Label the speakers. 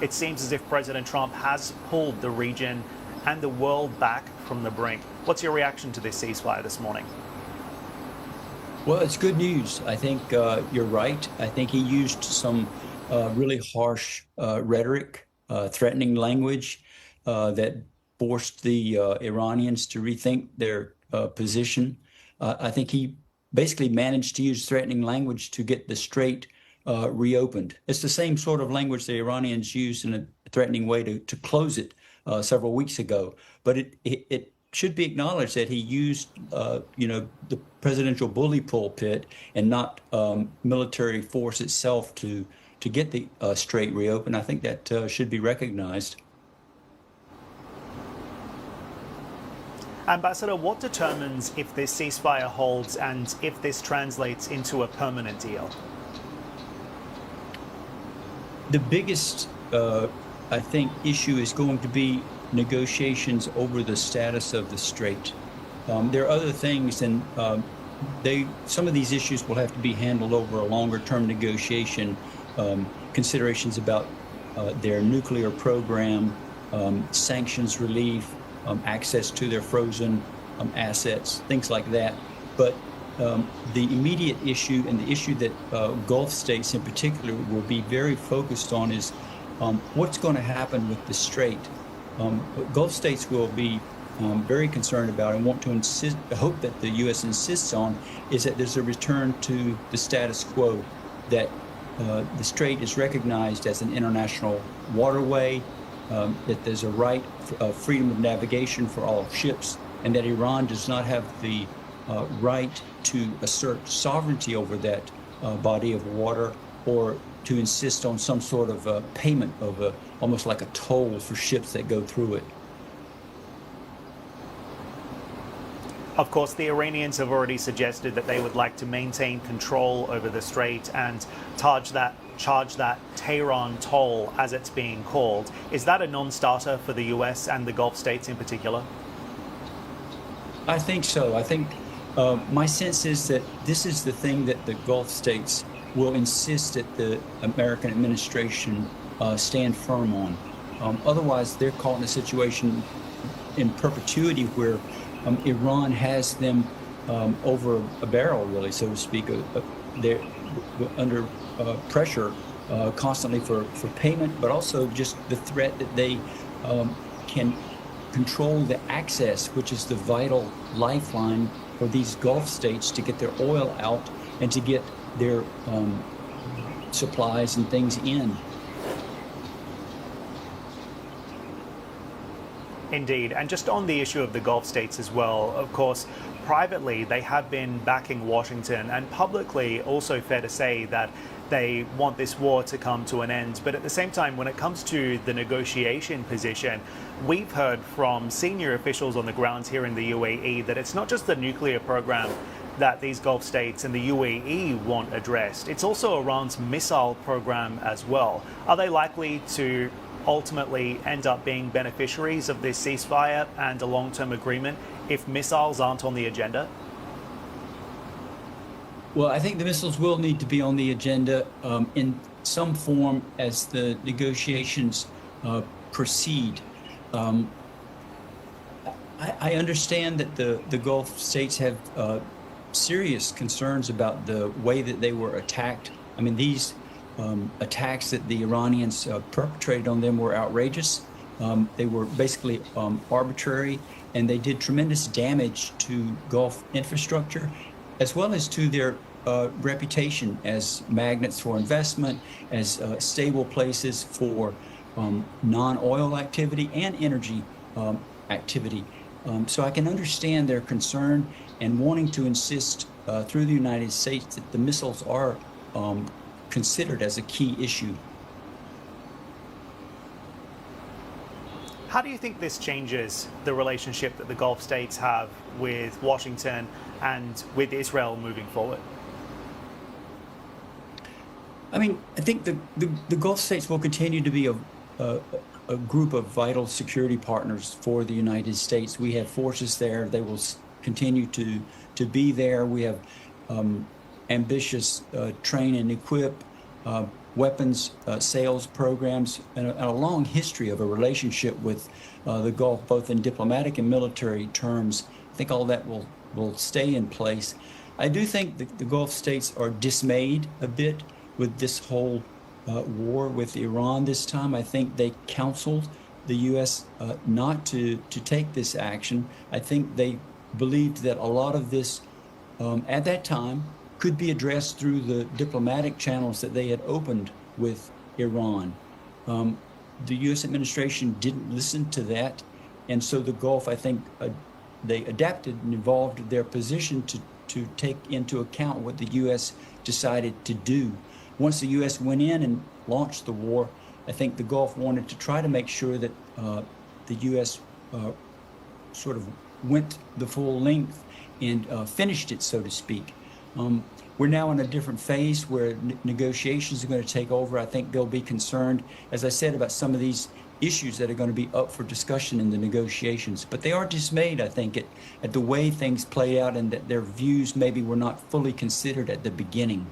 Speaker 1: it seems as if President Trump has pulled the region and the world back from the brink. What's your reaction to this ceasefire this morning?
Speaker 2: Well, it's good news. I think you're right. I think he used some really harsh rhetoric, threatening language that forced the Iranians to rethink their position. I think he basically managed to use threatening language to get the strait reopened. It's the same sort of language the Iranians used in a threatening way to close it several weeks ago. But it should be acknowledged that he used, the presidential bully pulpit and not military force itself to get the strait reopened. I think that should be recognized.
Speaker 1: Ambassador, what determines if this ceasefire holds and if this translates into a permanent deal?
Speaker 2: The biggest, I think, issue is going to be negotiations over the status of the strait. There are other things, and some of these issues will have to be handled over a longer-term negotiation. Considerations about their nuclear program, sanctions relief, access to their frozen assets, things like that. But the immediate issue, and the issue that Gulf states in particular will be very focused on, is what's going to happen with the strait. Gulf states will be very concerned about and want to hope that the U.S. insists on, is that there's a return to the status quo, that the strait is recognized as an international waterway, that there's a right of freedom of navigation for all ships, and that Iran does not have the right to assert sovereignty over that body of water, or to insist on some sort of payment of almost like a toll for ships that go through it.
Speaker 1: Of course, the Iranians have already suggested that they would like to maintain control over the strait and charge that Tehran toll, as it's being called. Is that a non-starter for the U.S. and the Gulf states in particular?
Speaker 2: I think so. I think my sense is that this is the thing that the Gulf states will insist that the American administration stand firm on. Otherwise, they're caught in a situation in perpetuity where Iran has them over a barrel, really, so to speak. They're under pressure constantly for payment, but also just the threat that they can control the access, which is the vital lifeline for these Gulf states to get their oil out and to get their supplies and things in.
Speaker 1: Indeed. And just on the issue of the Gulf states as well, of course, privately they have been backing Washington, and publicly also fair to say that they want this war to come to an end. But at the same time, when it comes to the negotiation position, we've heard from senior officials on the ground here in the UAE that it's not just the nuclear program that these Gulf states and the UAE want addressed. It's also Iran's missile program as well. Are they likely to ultimately end up being beneficiaries of this ceasefire and a long-term agreement if missiles aren't on the agenda?
Speaker 2: Well, I think the missiles will need to be on the agenda in some form as the negotiations proceed. I understand that the Gulf states have serious concerns about the way that they were attacked. I mean, these attacks that the Iranians perpetrated on them were outrageous. They were basically arbitrary, and they did tremendous damage to Gulf infrastructure, as well as to their reputation as magnets for investment, as stable places for non-oil activity and energy activity. So I can understand their concern and wanting to insist through the United States that the missiles are considered as a key issue.
Speaker 1: How do you think this changes the relationship that the Gulf states have with Washington and with Israel moving forward?
Speaker 2: I mean, I think the Gulf states will continue to be a group of vital security partners for the United States. We have forces there. They will continue to be there. We have ambitious train and equip weapons sales programs, and a long history of a relationship with the Gulf, both in diplomatic and military terms. I think all that will stay in place. I do think the Gulf states are dismayed a bit with this whole war with Iran this time. I think they counseled the U.S. Not to take this action. I think they believed that a lot of this at that time could be addressed through the diplomatic channels that they had opened with Iran. The U.S. administration didn't listen to that, and so the Gulf, I think, they adapted and evolved their position to take into account what the U.S. decided to do. Once the U.S. went in and launched the war, I think the Gulf wanted to try to make sure that the U.S. Sort of went the full length and finished it, so to speak. We're now in a different phase where negotiations are going to take over. I think they'll be concerned, as I said, about some of these issues that are going to be up for discussion in the negotiations. But they are dismayed, I think, at the way things play out and that their views maybe were not fully considered at the beginning.